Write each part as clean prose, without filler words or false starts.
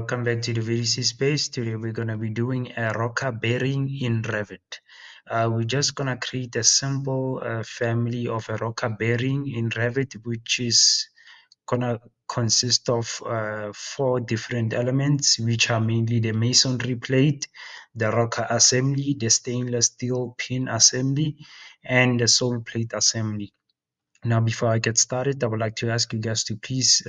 welcome back to the VDC space. Today we're going to be doing a rocker bearing in Revit. We're just going to create a simple family of a rocker bearing in Revit, which is going to consist of 4 different elements, which are mainly the masonry plate, the rocker assembly, the stainless steel pin assembly, and the sole plate assembly. Now, before I get started, I would like to ask you guys to please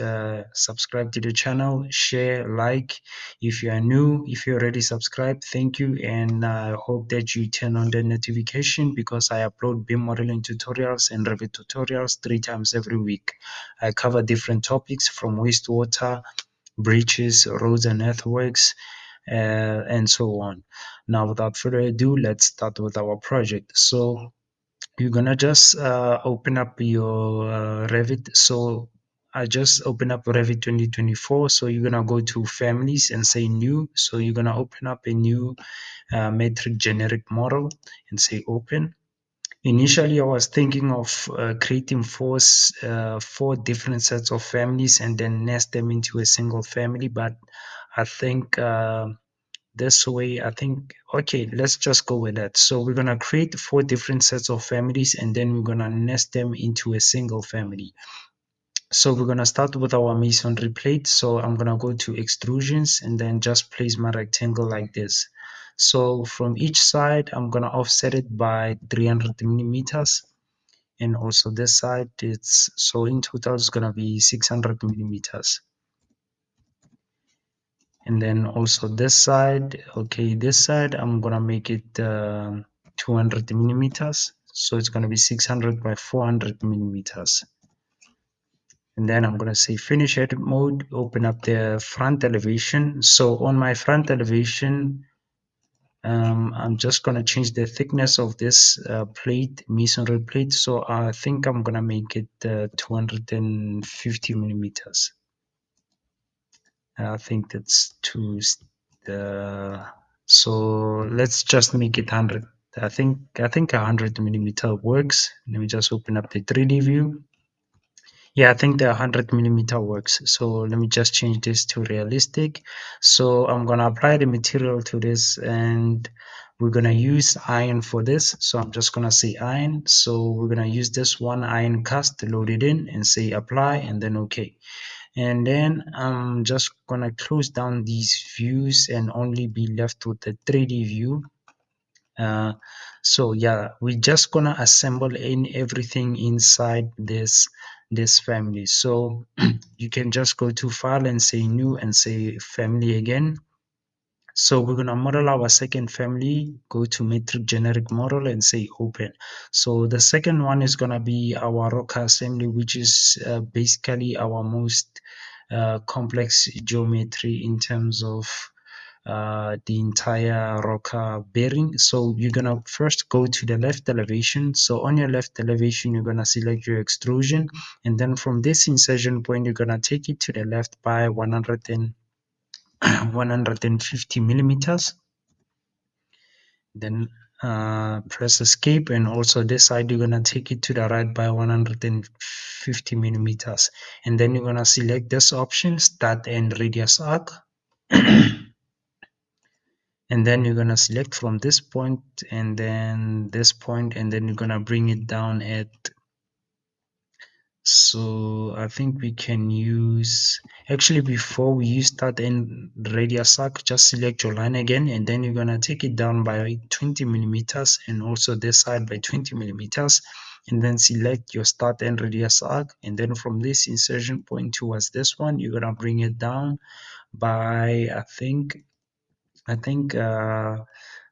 subscribe to the channel, share, like. If you are new, if you already subscribed, thank you. And I hope that you turn on the notification because I upload BIM modeling tutorials and Revit tutorials 3 times every week. I cover different topics from wastewater, bridges, roads and earthworks, and so on. Now, without further ado, let's start with our project. So you're gonna just open up your Revit. So I just open up Revit 2024. So you're gonna go to families and say new. So you're gonna open up a new metric generic model and say open. Initially, I was thinking of creating 4 different sets of families and then nest them into a single family, but I think this way, I think, okay, let's just go with that. So we're going to create 4 different sets of families and then we're going to nest them into a single family. So we're going to start with our masonry plate. So I'm going to go to extrusions and then just place my rectangle like this. So from each side, I'm going to offset it by 300 millimeters. And also this side, so in total, it's going to be 600 millimeters. And then also this side, okay, this side I'm gonna make it 200 millimeters, so it's gonna be 600 by 400 millimeters. And then I'm gonna say finish edit mode, open up the front elevation. So on my front elevation, I'm just gonna change the thickness of this plate, masonry plate. So I think I'm gonna make it 250 millimeters. I think that's too. So let's just make it 100. I think 100 millimeter works. Let me just open up the 3D view. Yeah, I think the 100 millimeter works. So let me just change this to realistic. So I'm gonna apply the material to this, and we're gonna use iron for this. So I'm just gonna say iron. So we're gonna use this one iron cast, load it in, and say apply, and then okay. And then I'm just gonna close down these views and only be left with the 3D view. So yeah, we're just gonna assemble in everything inside this family. So you can just go to file and say new and say family again. So we're going to model our second family, go to metric generic model and say open. So the second one is going to be our rocker assembly, which is basically our most complex geometry in terms of the entire rocker bearing. So you're going to first go to the left elevation. So on your left elevation, you're going to select your extrusion. And then from this insertion point, you're going to take it to the left by 150 millimeters. Then press escape, and also this side you're gonna take it to the right by 150 millimeters, and then you're gonna select this option, start and radius arc. And then you're gonna select from this point and then this point, and then you're gonna bring it down at, so I think we can use, actually before we use start and radius arc, just select your line again, and then you're gonna take it down by 20 millimeters and also this side by 20 millimeters, and then select your start and radius arc, and then from this insertion point towards this one, you're gonna bring it down by I think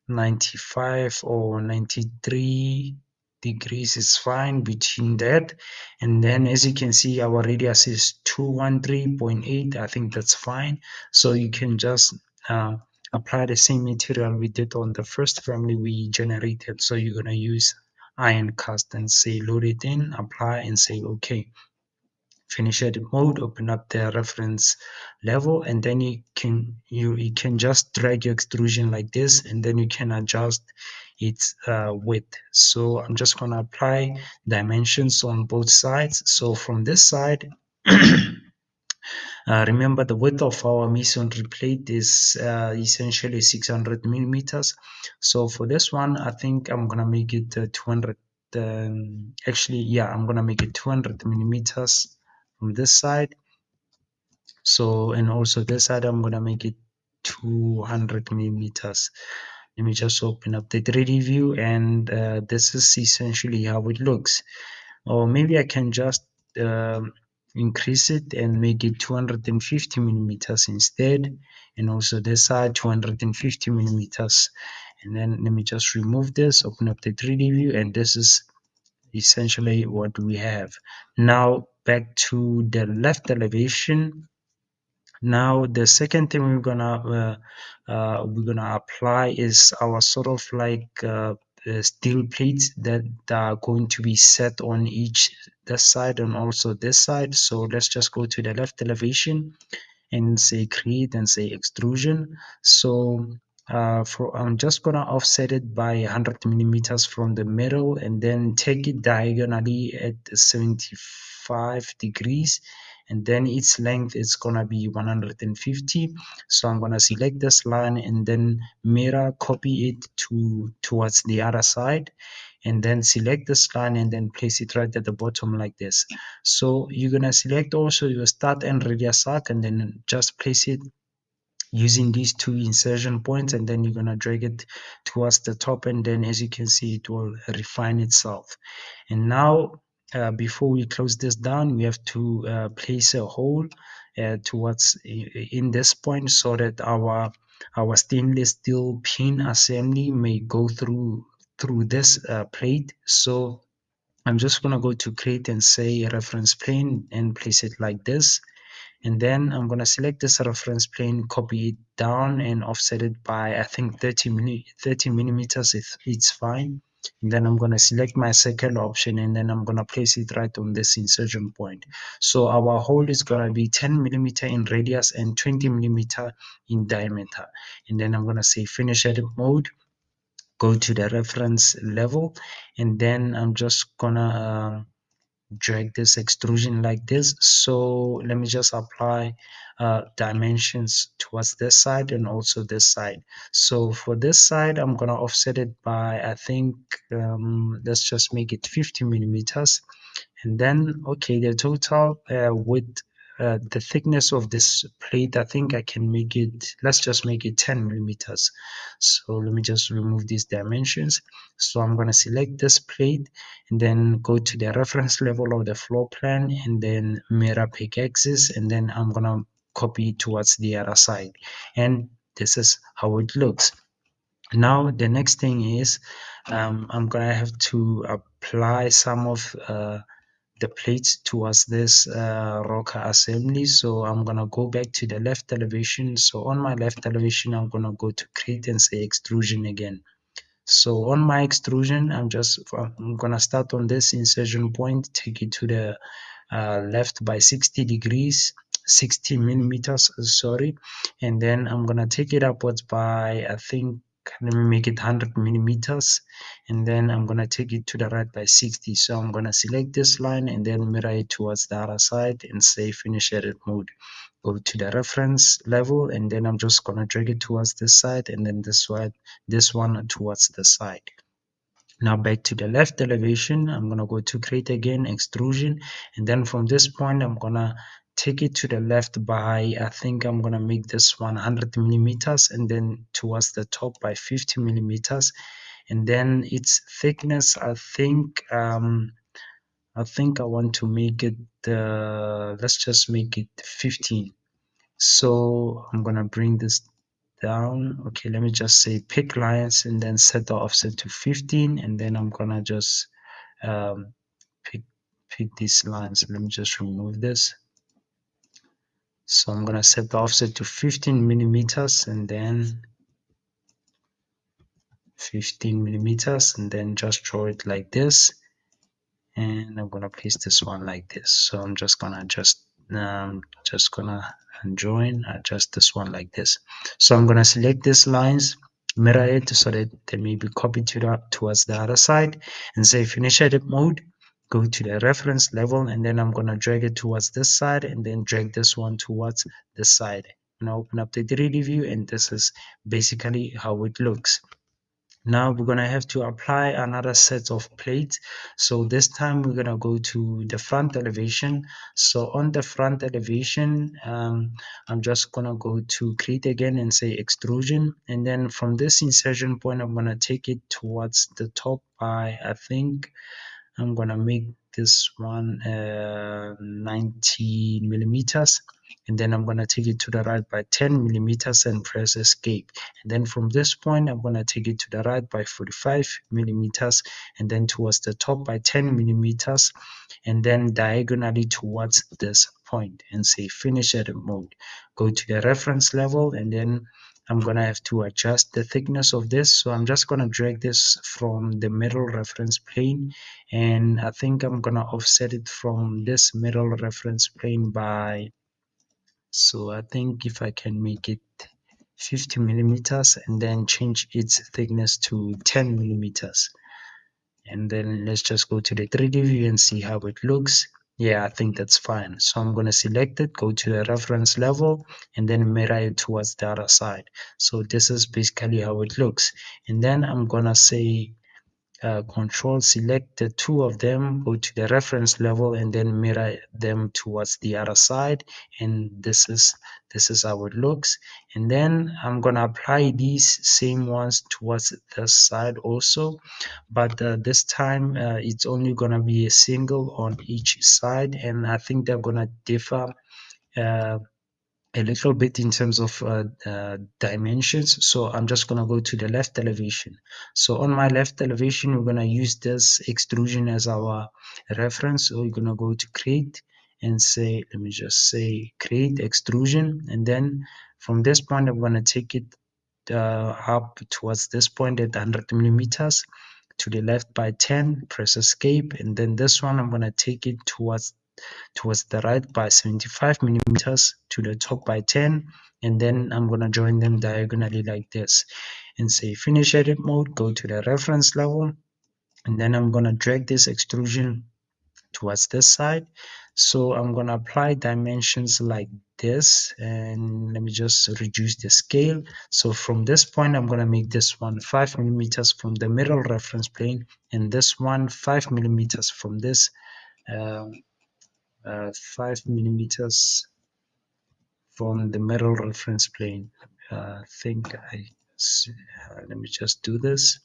95 or 93 degrees is fine between that. And then as you can see, our radius is 213.8. I think that's fine. So you can just apply the same material we did on the first family we generated. So you're going to use iron cast and say load it in, apply, and say okay. Finish edit mode, open up the reference level, and then you can just drag your extrusion like this, and then you can adjust its width. So I'm just going to apply dimensions on both sides. So from this side Remember, the width of our masonry plate is essentially 600 millimeters. So for this one, I think I'm gonna make it 200. Actually, yeah, I'm gonna make it 200 millimeters from this side. So, and also this side, I'm gonna make it 200 millimeters. Let me just open up the 3D view, and this is essentially how it looks. Or maybe I can just increase it and make it 250 millimeters instead, and also this side 250 millimeters. And then let me just remove this, open up the 3D view, and this is essentially what we have. Now back to the left elevation. Now the second thing we're gonna apply is our sort of like steel plates that are going to be set on each this side and also this side. So let's just go to the left elevation and say create and say extrusion. So I'm just gonna offset it by 100 millimeters from the middle and then take it diagonally at 75 degrees, and then its length is gonna be 150. So I'm gonna select this line and then mirror copy it towards the other side, and then select this line and then place it right at the bottom like this. So you're gonna select also your start and radius arc and then just place it using these two insertion points, and then you're gonna drag it towards the top, and then as you can see it will refine itself. And now before we close this down, we have to place a hole towards in this point so that our stainless steel pin assembly may go through this plate. So I'm just going to go to create and say reference plane and place it like this. And then I'm going to select this reference plane, copy it down and offset it by, I think 30 millimeters, it's fine. And then I'm going to select my second option and then I'm going to place it right on this insertion point. So our hole is going to be 10 millimeter in radius and 20 millimeter in diameter. And then I'm going to say finish edit mode, go to the reference level, and then I'm just gonna drag this extrusion like this. So let me just apply dimensions towards this side and also this side. So for this side, I'm gonna offset it by, I think, let's just make it 50 millimeters. And then, okay, the total width, the thickness of this plate, I think I can make it, let's just make it 10 millimeters. So let me just remove these dimensions. So I'm going to select this plate and then go to the reference level of the floor plan and then mirror pick axis, and then I'm going to copy it towards the other side. And this is how it looks. Now the next thing is I'm going to have to apply some of the plates towards this rocker assembly. So I'm gonna go back to the left elevation. So on my left elevation, I'm gonna go to create and say extrusion again. So on my extrusion, I'm gonna start on this insertion point, take it to the left by 60 degrees, 60 millimeters, sorry, and then I'm gonna take it upwards by, I think, let me make it 100 millimeters, and then I'm gonna take it to the right by 60. So I'm gonna select this line and then mirror it towards the other side and say finish edit mode. Go to the reference level and then I'm just gonna drag it towards this side and then this one towards the side. Now back to the left elevation, I'm gonna go to create again, extrusion, and then from this point, I'm gonna take it to the left by, I think I'm gonna make this 100 millimeters, and then towards the top by 50 millimeters, and then its thickness, I think I want to make it, let's just make it 15. So I'm gonna bring this down. Okay, let me just say pick lines and then set the offset to 15, and then I'm gonna just um, pick these lines. Let me just remove this. So I'm gonna set the offset to 15 millimeters and then 15 millimeters, and then just draw it like this. And I'm gonna place this one like this. So I'm just gonna just gonna adjust this one like this. So I'm gonna select these lines, mirror it so that they may be copied towards the other side, and say finish edit mode. go to the reference level, and then I'm going to drag it towards this side and then drag this one towards this side. And open up the 3D view, and this is basically how it looks. Now we're going to have to apply another set of plates. So this time we're going to go to the front elevation. So on the front elevation, I'm just going to go to create again and say extrusion. And then from this insertion point, I'm going to take it towards the top by, I think, I'm gonna make this one 90 millimeters, and then I'm gonna take it to the right by 10 millimeters and press escape. And then from this point, I'm gonna take it to the right by 45 millimeters, and then towards the top by 10 millimeters, and then diagonally towards this point, and say finish edit mode. Go to the reference level, and then I'm going to have to adjust the thickness of this. So I'm just going to drag this from the middle reference plane, and I think I'm going to offset it from this middle reference plane by, so I think if I can make it 50 millimeters and then change its thickness to 10 millimeters. And then let's just go to the 3D view and see how it looks. Yeah, I think that's fine. So I'm going to select it, go to the reference level, and then mirror it towards the other side. So this is basically how it looks. And then I'm going to say control select the two of them, go to the reference level, and then mirror them towards the other side. And this is how it looks. And then I'm gonna apply these same ones towards this side also, but this time it's only gonna be a single on each side, and I think they're gonna differ uh, a little bit in terms of dimensions. So I'm just going to go to the left elevation. So on my left elevation, we're going to use this extrusion as our reference. So we're going to go to create and say, let me just say create extrusion. And then from this point, I'm going to take it up towards this point at 100 millimeters, to the left by 10, press escape. And then this one, I'm going to take it towards the right by 75 millimeters, to the top by 10, and then I'm going to join them diagonally like this and say finish edit mode, go to the reference level, and then I'm going to drag this extrusion towards this side. So I'm going to apply dimensions like this, and let me just reduce the scale. So from this point, I'm going to make this one 5 millimeters from the middle reference plane, and this one 5 millimeters from this uh, 5 millimeters from the middle reference plane. I think let me just do this.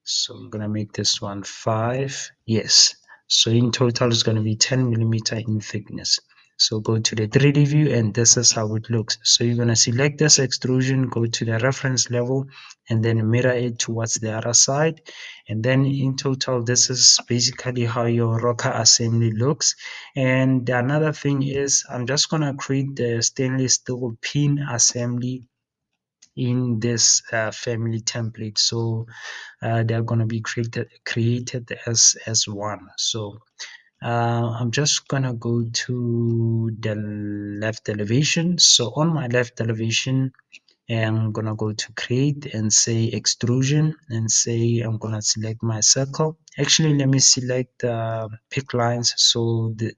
So I'm gonna make this one 5. Yes. So in total it's gonna be 10 millimeter in thickness. So go to the 3D view, and this is how it looks. So you're gonna select this extrusion, go to the reference level, and then mirror it towards the other side. And then in total, this is basically how your rocker assembly looks. And another thing is, I'm just gonna create the stainless steel pin assembly in this family template. So they're going to be created as one. So I'm just gonna go to the left elevation. So on my left elevation, I'm gonna go to create and say extrusion, and say I'm gonna select my circle. Actually, let me select pick lines. So the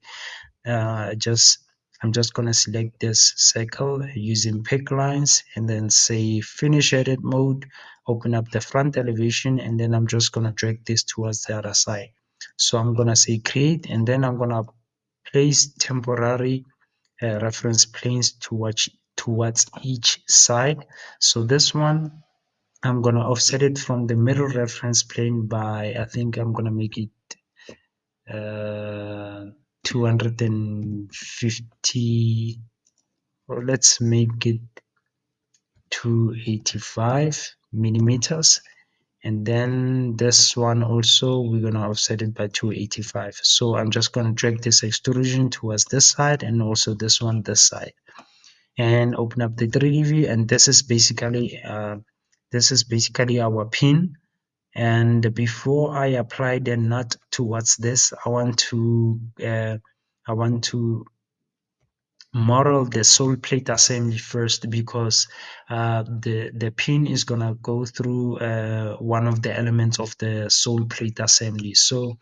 just I'm just gonna select this circle using pick lines, and then say finish edit mode, open up the front elevation, and then I'm just gonna drag this towards the other side. So I'm gonna say create, and then I'm gonna place temporary reference planes towards each side. So this one, I'm gonna offset it from the middle reference plane by, I think I'm gonna make it 250, or let's make it 285 millimeters. And then this one also, we're going to offset it by 285. So I'm just going to drag this extrusion towards this side, and also this one this side, and open up the 3D view. And this is basically our pin. And before I apply the nut towards this, I want to model the sole plate assembly first, because the pin is gonna go through one of the elements of the sole plate assembly. So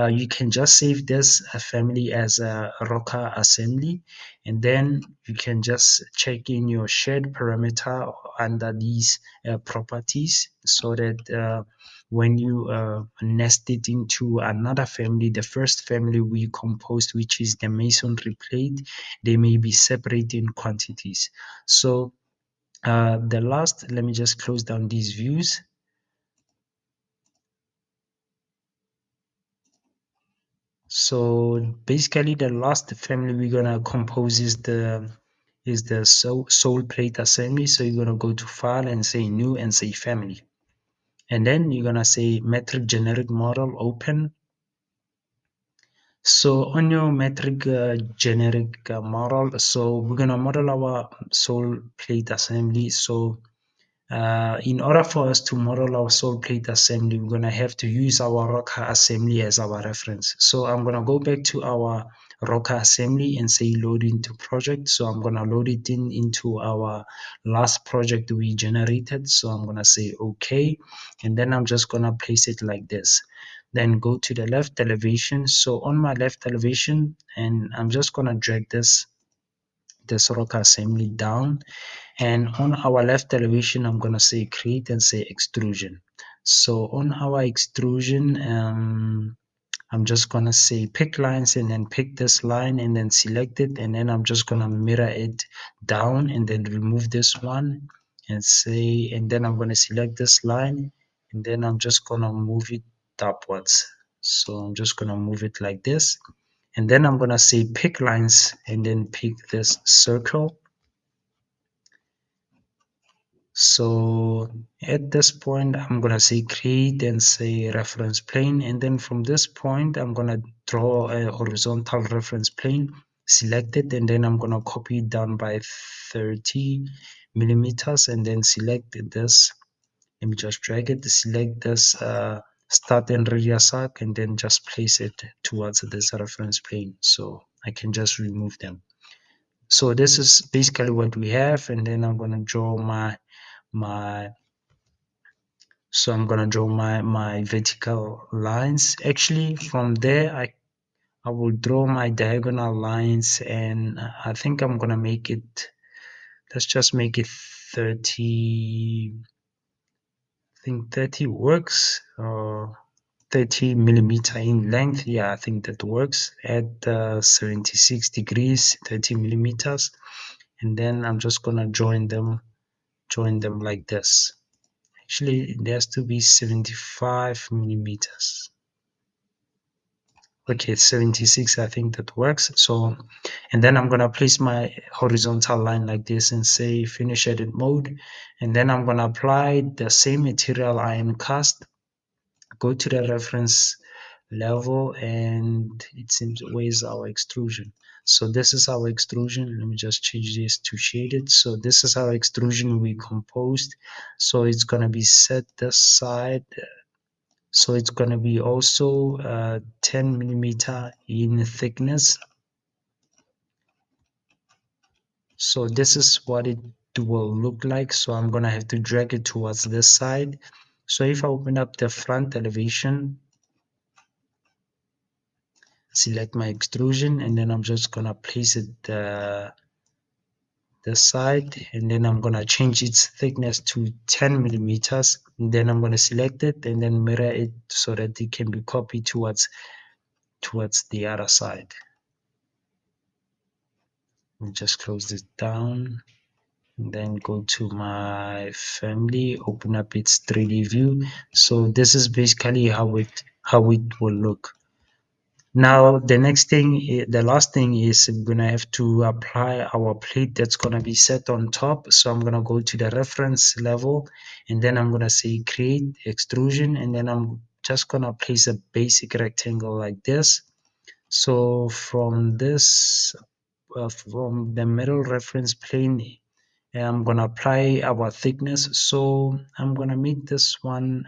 you can just save this family as a rocker assembly, and then you can just check in your shared parameter under these properties, so that when you nest it into another family, the first family we composed, which is the masonry plate, they may be separate in quantities. So the last, let me just close down these views. So basically the last family we're gonna compose is the sole plate assembly. So you're gonna go to file and say new and say family. And then you're gonna say metric generic model open. So on your metric generic model, so we're gonna model our sole plate assembly. So in order for us to model our sole plate assembly, we're going to have to use our rocker assembly as our reference. So I'm going to go back to our rocker assembly and say load into project. So I'm going to load it into our last project we generated. So I'm going to say OK, and then I'm just going to place it like this. Then go to the left elevation. So on my left elevation, and I'm just going to drag this rocker assembly down, and on our left elevation, I'm going to say create and say extrusion. So on our extrusion, I'm just going to say pick lines and then pick this line and then select it. And then I'm just going to mirror it down and then remove this one and say, and then I'm going to select this line and then I'm just going to move it upwards. So I'm just going to move it like this. And then I'm going to say pick lines and then pick this circle. So at this point, I'm going to say create and say reference plane. And then from this point, I'm going to draw a horizontal reference plane, select it, and then I'm going to copy it down by 30 millimeters and then select this. Let me just drag it, select this start and radius arc, and then just place it towards this reference plane. So I can just remove them. So this is basically what we have. And then I'm going to draw my so I'm gonna draw my vertical lines. Actually, from there I will draw my diagonal lines, and I think I'm gonna make it. Let's just make it 30. I think 30 works. 30 millimeter in length. Yeah, I think that works. At 76 degrees, 30 millimeters, and then I'm just gonna join them like this. Actually, it has to be 75 millimeters. Okay, 76, I think that works. So, and then I'm going to place my horizontal line like this and say finish edit mode. And then I'm going to apply the same material I am cast, go to the reference level, and it seems where's our extrusion. So this is our extrusion. Let me just change this to shaded. So this is our extrusion we composed. So it's going to be set this side. So it's going to be also 10 millimeter in thickness. So this is what it will look like. So I'm going to have to drag it towards this side. So if I open up the front elevation, select my extrusion, and then I'm just going to place it this side, and then I'm going to change its thickness to 10 millimeters. And then I'm going to select it and then mirror it so that it can be copied towards the other side. Let me just close this down. Then go to my family, open up its 3D view. So this is basically how it will look. Now the next thing, the last thing is we're gonna have to apply our plate that's gonna be set on top. So I'm gonna go to the reference level, and then I'm gonna say create extrusion, and then I'm just gonna place a basic rectangle like this. So from this, from the middle reference plane, I'm gonna apply our thickness. So I'm gonna make this one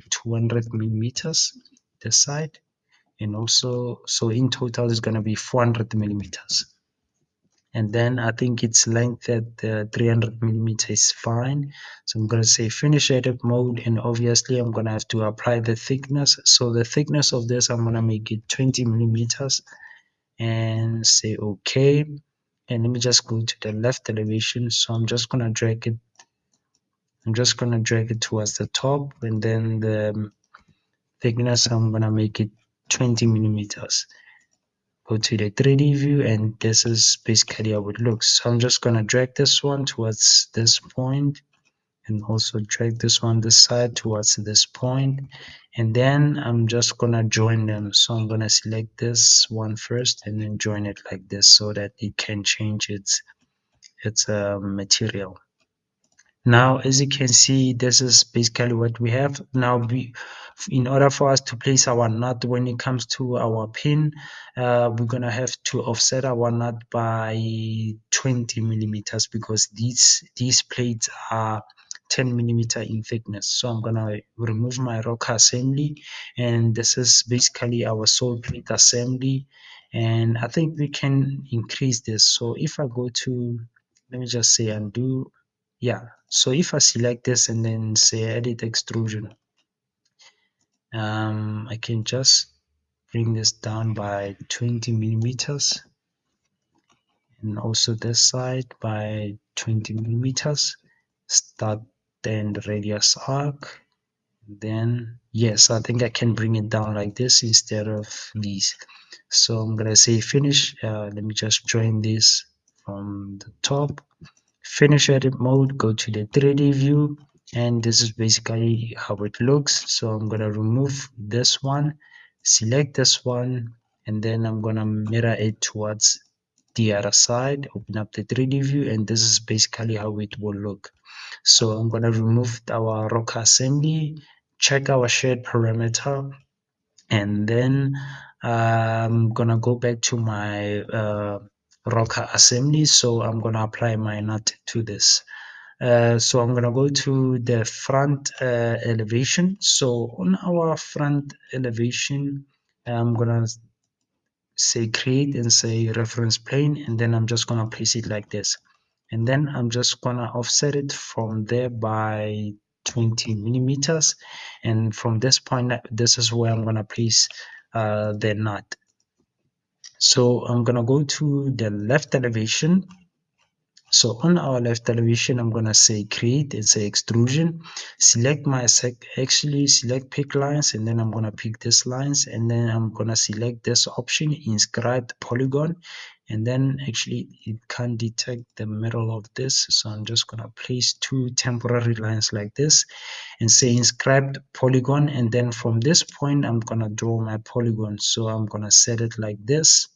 200 millimeters this side, and also so in total is gonna be 400 millimeters. and then I think its length at 300 millimeter is fine. So I'm going to say finish edit mode, and obviously I'm going to have to apply the thickness. So the thickness of this, I'm going to make it 20 millimeters and say okay. And let me just go to the left elevation. So I'm just going to drag it. I'm just going to drag it towards the top, and then the thickness, I'm going to make it 20 millimeters. Go to the 3D view, and this is basically how it looks. So I'm just going to drag this one towards this point, and also drag this one this side towards this point, and then I'm just going to join them. So I'm going to select this one first and then join it like this so that it can change its material. Now, as you can see, this is basically what we have. Now, in order for us to place our nut when it comes to our pin, we're going to have to offset our nut by 20 millimeters because these plates are 10 millimeter in thickness. So I'm going to remove my rocker assembly, and this is basically our sole plate assembly. And I think we can increase this. So if I go to, let me just say undo. Yeah, so if I select this and then say edit extrusion, I can just bring this down by 20 millimeters, and also this side by 20 millimeters. Start then the radius arc. Then yes, I think I can bring it down like this instead of these. So I'm gonna say finish. Let me just join this from the top. Finish edit mode, go to the 3D view, and this is basically how it looks. So I'm going to remove this one, select this one, and then I'm going to mirror it towards the other side, open up the 3D view, and this is basically how it will look. So I'm going to remove our rocker assembly, check our shared parameter, and then I'm gonna go back to my rocker assembly. So I'm gonna apply my nut to this. So I'm gonna go to the front elevation. So on our front elevation, I'm gonna say create and say reference plane, and then I'm just gonna place it like this, and then I'm just gonna offset it from there by 20 millimeters, and from this point, this is where I'm gonna place the nut. So I'm gonna go to the left elevation. So on our left elevation, I'm going to say create and say extrusion, select my actually select pick lines, and then I'm going to pick this lines, and then I'm going to select this option, inscribed polygon, and then actually it can't detect the middle of this. So I'm just going to place two temporary lines like this and say inscribed polygon. And then from this point, I'm going to draw my polygon. So I'm going to set it like this.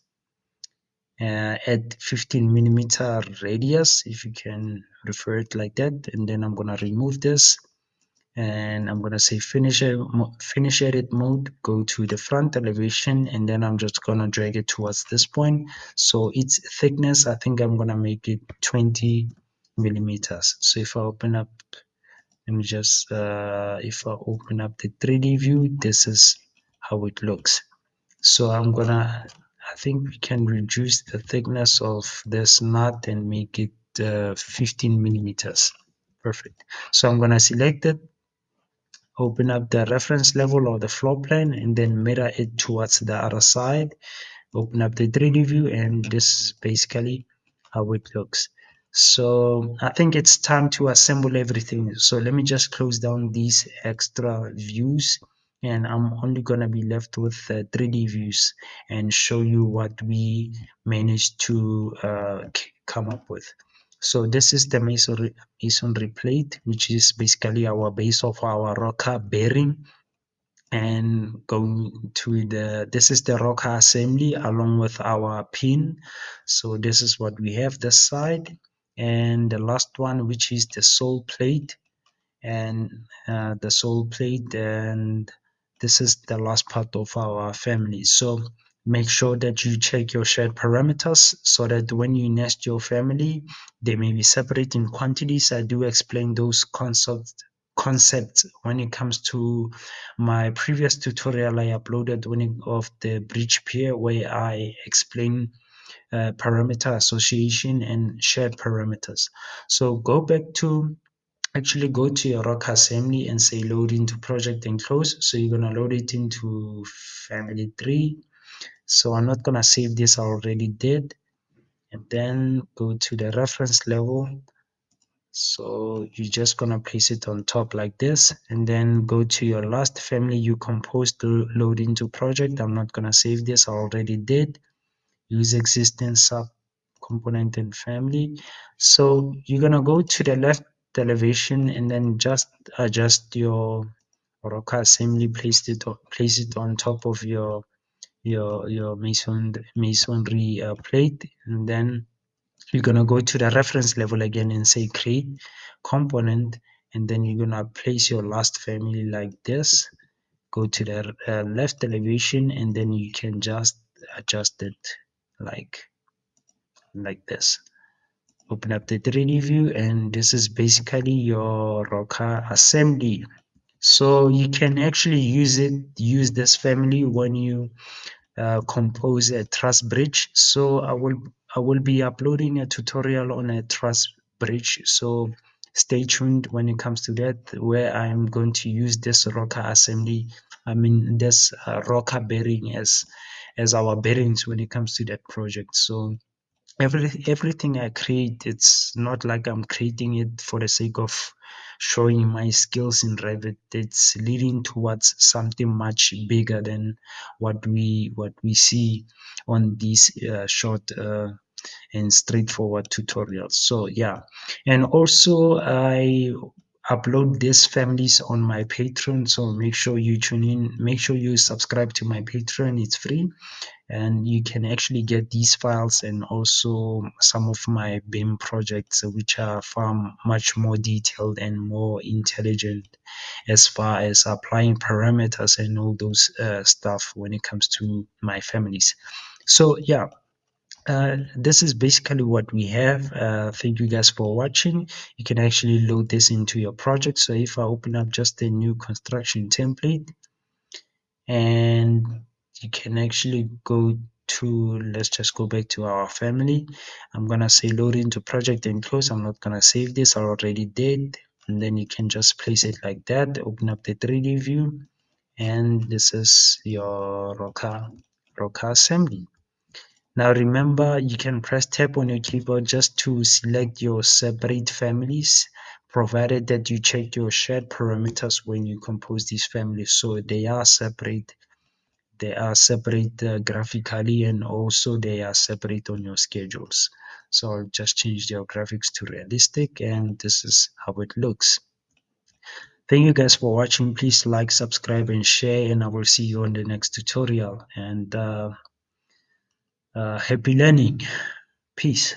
At 15 millimeter radius, if you can refer it like that, and then I'm going to remove this, and I'm going to say finish edit mode, go to the front elevation, and then I'm just going to drag it towards this point. So its thickness, I think I'm going to make it 20 millimeters. So if I open up, let me just if I open up the 3D view, this is how it looks. So I think we can reduce the thickness of this nut and make it 15 millimeters. Perfect. So I'm gonna select it, open up the reference level or the floor plan, and then mirror it towards the other side. Open up the 3D view, and this is basically how it looks. So I think it's time to assemble everything. So let me just close down these extra views, and I'm only going to be left with 3D views and show you what we managed to come up with. So this is the masonry plate, which is basically our base of our rocker bearing, and go to this is the rocker assembly along with our pin. So this is what we have this side, and the last one, which is the sole plate, and the sole plate, and this is the last part of our family. So make sure that you check your shared parameters so that when you nest your family, they may be separate in quantities. I do explain those concepts when it comes to my previous tutorial I uploaded of the bridge pier, where I explain parameter association and shared parameters. So go back to actually go to your rock assembly and say load into project and close. So you're gonna load it into family 3. So I'm not gonna save this, I already did. And then go to the reference level. So you're just gonna place it on top like this, and then go to your last family you composed to load into project. I'm not gonna save this, I already did. Use existing sub component and family. So you're gonna go to the left elevation and then just adjust your Oroka assembly, place it on top of your masonry plate, and then you're gonna go to the reference level again and say create component, and then you're gonna place your last family like this. Go to the left elevation, and then you can just adjust it like this. Open up the 3D view, and this is basically your rocker assembly. So you can actually use this family when you compose a truss bridge. So I will be uploading a tutorial on a truss bridge. So stay tuned when it comes to that, where I'm going to use this rocker assembly. I mean this rocker bearing as our bearings when it comes to that project. So everything I create, it's not like I'm creating it for the sake of showing my skills in Revit. It's leading towards something much bigger than what we see on these short and straightforward tutorials. So yeah, and also I upload these families on my Patreon. So make sure you tune in. Make sure you subscribe to my Patreon. It's free, and you can actually get these files and also some of my BIM projects, which are far much more detailed and more intelligent as far as applying parameters and all those stuff when it comes to my families. So yeah, this is basically what we have. Thank you guys for watching. You can actually load this into your project. So if I open up just a new construction template, and you can actually go to, let's just go back to our family. I'm gonna say load into project and close. I'm not gonna save this, I already did. And then you can just place it like that. Open up the 3D view, and this is your rocker assembly. Now remember, you can press tab on your keyboard just to select your separate families, provided that you check your shared parameters when you compose these families. So they are separate graphically, and also they are separate on your schedules. So I'll just change your graphics to realistic, and this is how it looks. Thank you guys for watching. Please like, subscribe, and share, and I will see you on the next tutorial. And happy learning. Peace.